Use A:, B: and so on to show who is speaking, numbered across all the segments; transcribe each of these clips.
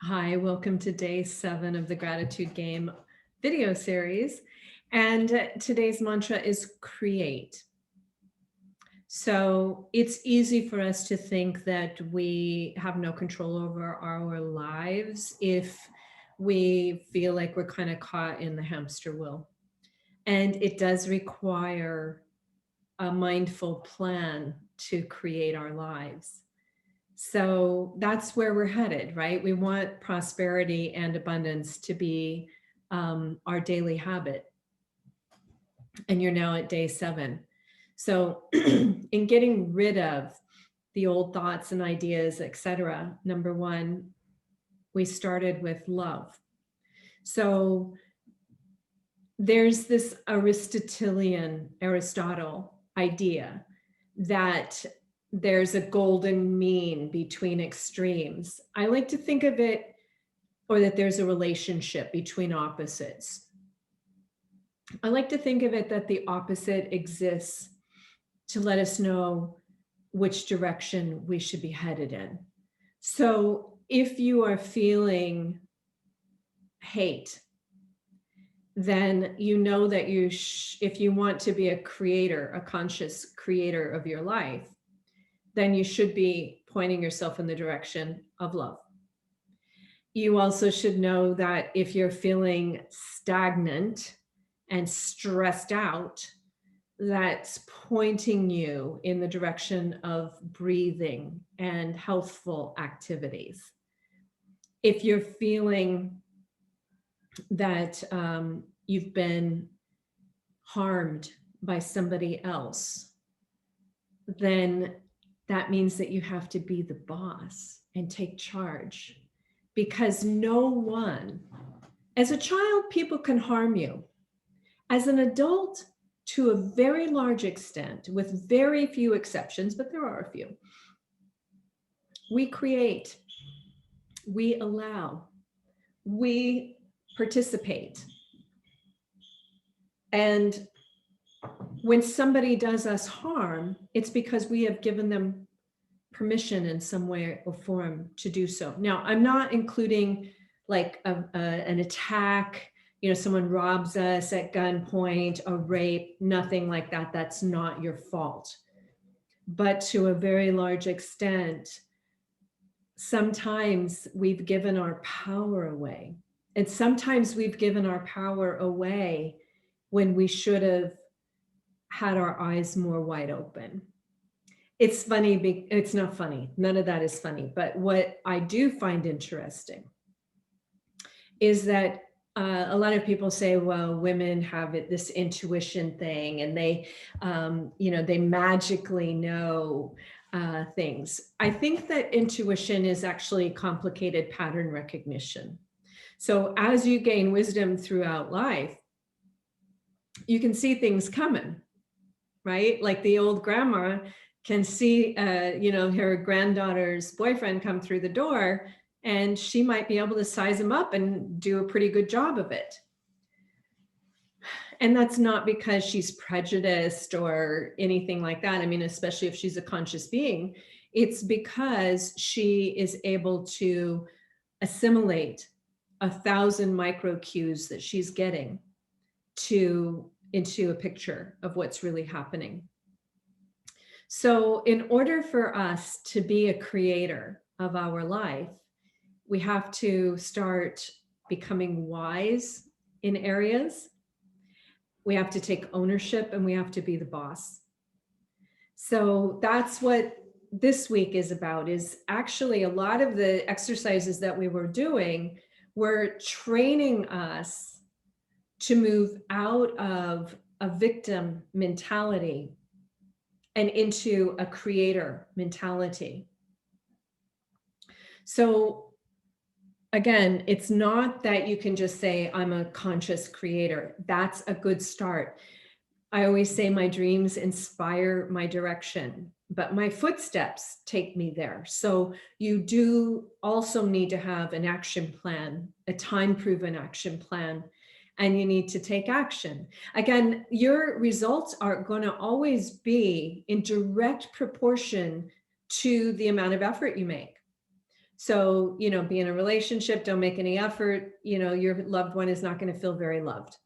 A: Hi, welcome to day 7 of the Gratitude Game video series. And today's mantra is create. So it's easy for us to think that we have no control over our lives if we feel like we're kind of caught in the hamster wheel. And it does require a mindful plan to create our lives. So that's where we're headed, right? We want prosperity and abundance to be our daily habit. And you're now at day 7. So in getting rid of the old thoughts and ideas, etc., number 1, we started with love. So there's this Aristotle idea that there's a golden mean between extremes. I like to think of it, or that there's a relationship between opposites. I like to think of it that the opposite exists to let us know which direction we should be headed in. So if you are feeling hate, then you know that if you want to be a creator, a conscious creator of your life, then you should be pointing yourself in the direction of love. You also should know that if you're feeling stagnant and stressed out, that's pointing you in the direction of breathing and healthful activities. If you're feeling that you've been harmed by somebody else, then that means that you have to be the boss and take charge, because no one, as a child, people can harm you. As an adult, to a very large extent, with very few exceptions, but there are a few, we create, we allow, we participate. And when somebody does us harm, it's because we have given them permission in some way or form to do so. Now, I'm not including like an attack, someone robs us at gunpoint, a rape, nothing like that. That's not your fault. But to a very large extent, sometimes we've given our power away. And sometimes we've given our power away when we should have had our eyes more wide open. It's funny, it's not funny. None of that is funny. But what I do find interesting is that a lot of people say, well, women have this intuition thing, and they magically know things. I think that intuition is actually complicated pattern recognition. So as you gain wisdom throughout life, you can see things coming, right? Like the old grandma can see, her granddaughter's boyfriend come through the door, and she might be able to size him up and do a pretty good job of it. And that's not because she's prejudiced or anything like that. I mean, especially if she's a conscious being, it's because she is able to assimilate 1,000 micro cues that she's getting into a picture of what's really happening. So in order for us to be a creator of our life, we have to start becoming wise in areas. We have to take ownership, and we have to be the boss. So that's what this week is about, is actually a lot of the exercises that we were doing were training us to move out of a victim mentality and into a creator mentality. So again, it's not that you can just say, I'm a conscious creator. That's a good start. I always say my dreams inspire my direction, but my footsteps take me there. So you do also need to have an action plan, a time-proven action plan, and you need to take action. Again, your results are going to always be in direct proportion to the amount of effort you make. So, be in a relationship, don't make any effort, your loved one is not going to feel very loved.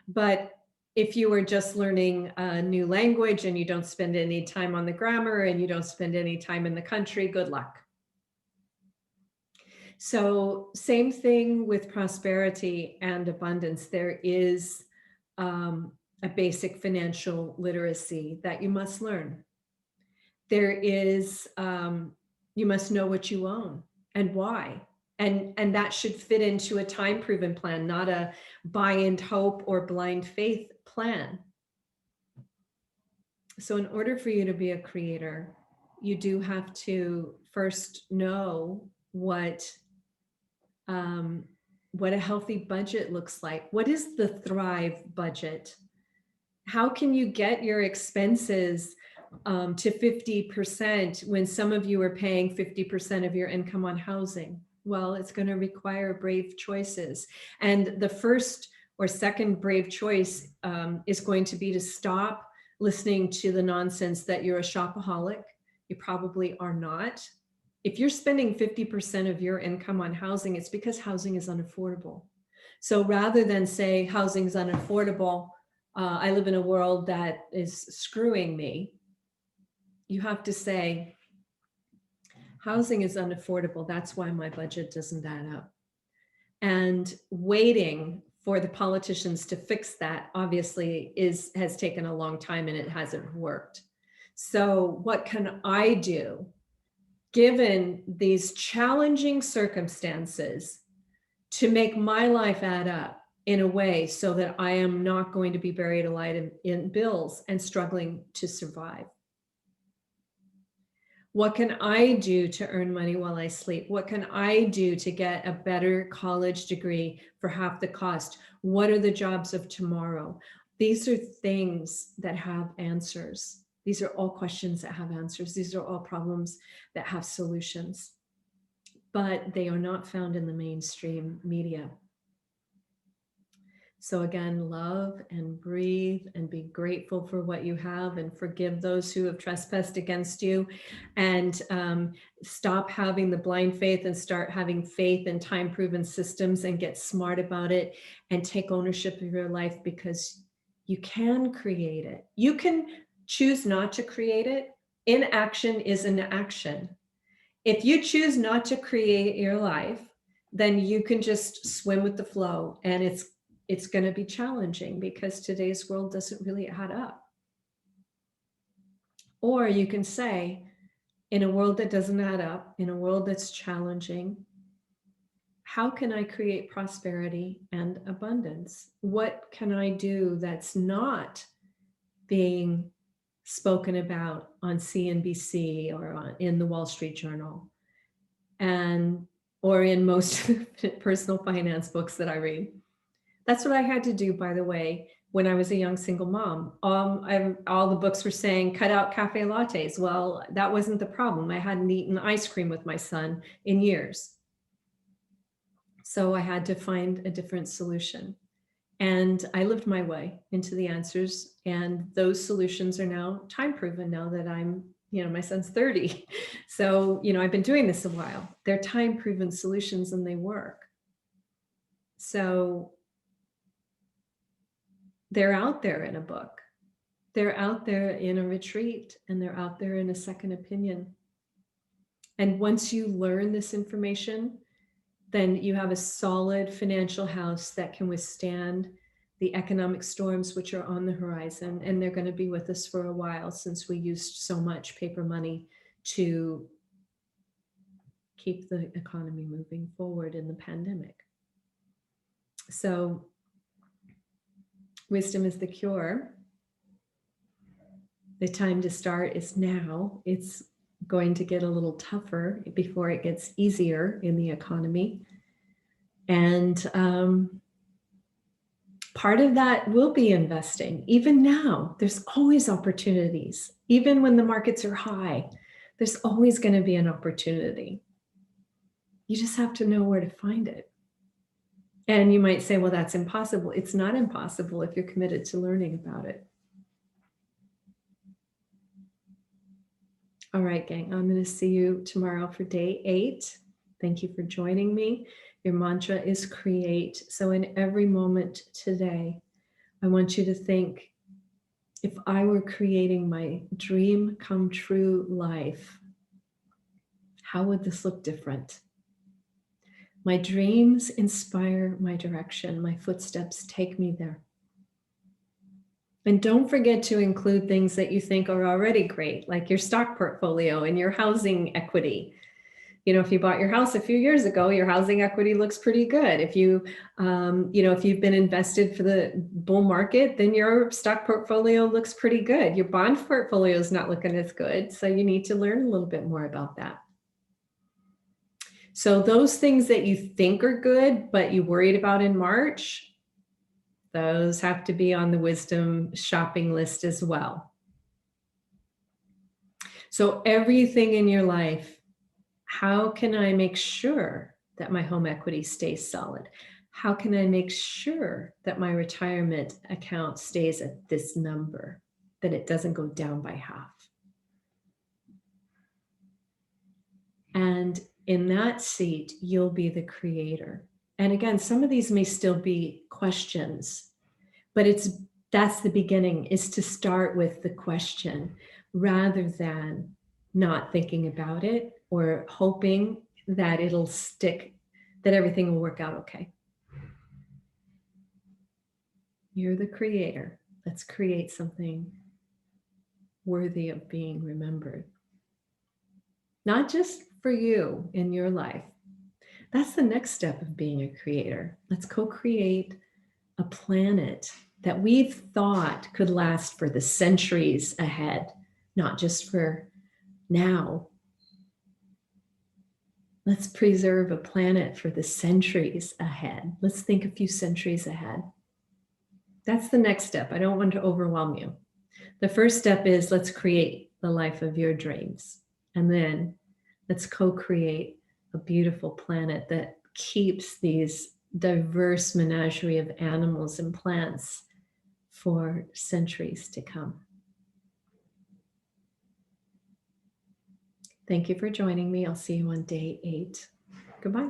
A: But if you are just learning a new language and you don't spend any time on the grammar and you don't spend any time in the country, good luck. So same thing with prosperity and abundance. There is a basic financial literacy that you must learn. There is, you must know what you own and why. And that should fit into a time-proven plan, not a buy-in hope or blind faith plan. So in order for you to be a creator, you do have to first know what a healthy budget looks like. What is the Thrive budget? How can you get your expenses to 50% when some of you are paying 50% of your income on housing? Well, it's going to require brave choices. And the first or second brave choice is going to be to stop listening to the nonsense that you're a shopaholic. You probably are not. If you're spending 50% of your income on housing, it's because housing is unaffordable. So rather than say housing is unaffordable, I live in a world that is screwing me, you have to say, housing is unaffordable. That's why my budget doesn't add up. And waiting for the politicians to fix that obviously has taken a long time and it hasn't worked. So what can I do given these challenging circumstances to make my life add up in a way so that I am not going to be buried alive in bills and struggling to survive? What can I do to earn money while I sleep? What can I do to get a better college degree for half the cost? What are the jobs of tomorrow? These are things that have answers. These are all questions that have answers. These are all problems that have solutions, but they are not found in the mainstream media. So again, love and breathe and be grateful for what you have and forgive those who have trespassed against you, and stop having the blind faith and start having faith in time-proven systems and get smart about it and take ownership of your life, because you can create it. You can choose not to create it. Inaction is an action. If you choose not to create your life, then you can just swim with the flow, and it's going to be challenging because today's world doesn't really add up. Or you can say, in a world that doesn't add up, in a world that's challenging, how can I create prosperity and abundance? What can I do that's not being spoken about on CNBC or in the Wall Street Journal, or in most personal finance books that I read? That's what I had to do, by the way, when I was a young single mom. All the books were saying, cut out cafe lattes. Well, that wasn't the problem. I hadn't eaten ice cream with my son in years. So I had to find a different solution. And I lived my way into the answers. And those solutions are now time proven now that I'm, my son's 30. So, I've been doing this a while. They're time proven solutions and they work. So they're out there in a book. They're out there in a retreat, and they're out there in a second opinion. And once you learn this information, then you have a solid financial house that can withstand the economic storms which are on the horizon. And they're going to be with us for a while, since we used so much paper money to keep the economy moving forward in the pandemic. So wisdom is the cure. The time to start is now. It's going to get a little tougher before it gets easier in the economy. And part of that will be investing. Even now, there's always opportunities. Even when the markets are high, there's always going to be an opportunity. You just have to know where to find it. And you might say, well, that's impossible. It's not impossible if you're committed to learning about it. All right, gang, I'm going to see you tomorrow for day 8. Thank you for joining me. Your mantra is create. So in every moment today, I want you to think, if I were creating my dream come true life, how would this look different? My dreams inspire my direction. My footsteps take me there. And don't forget to include things that you think are already great, like your stock portfolio and your housing equity. You know, if you bought your house a few years ago, your housing equity looks pretty good. If if you've been invested for the bull market, then your stock portfolio looks pretty good. Your bond portfolio is not looking as good. So you need to learn a little bit more about that. So those things that you think are good, but you worried about in March, those have to be on the wisdom shopping list as well. So everything in your life, how can I make sure that my home equity stays solid? How can I make sure that my retirement account stays at this number, that it doesn't go down by half? And in that seat, you'll be the creator. And again, some of these may still be questions, but that's the beginning, is to start with the question rather than not thinking about it or hoping that it'll stick, that everything will work out okay. You're the creator. Let's create something worthy of being remembered. Not just for you in your life. That's the next step of being a creator. Let's co-create a planet that we've thought could last for the centuries ahead, not just for now. Let's preserve a planet for the centuries ahead. Let's think a few centuries ahead. That's the next step. I don't want to overwhelm you. The first step is let's create the life of your dreams. And then let's co-create a beautiful planet that keeps these diverse menagerie of animals and plants for centuries to come. Thank you for joining me. I'll see you on day 8. Goodbye.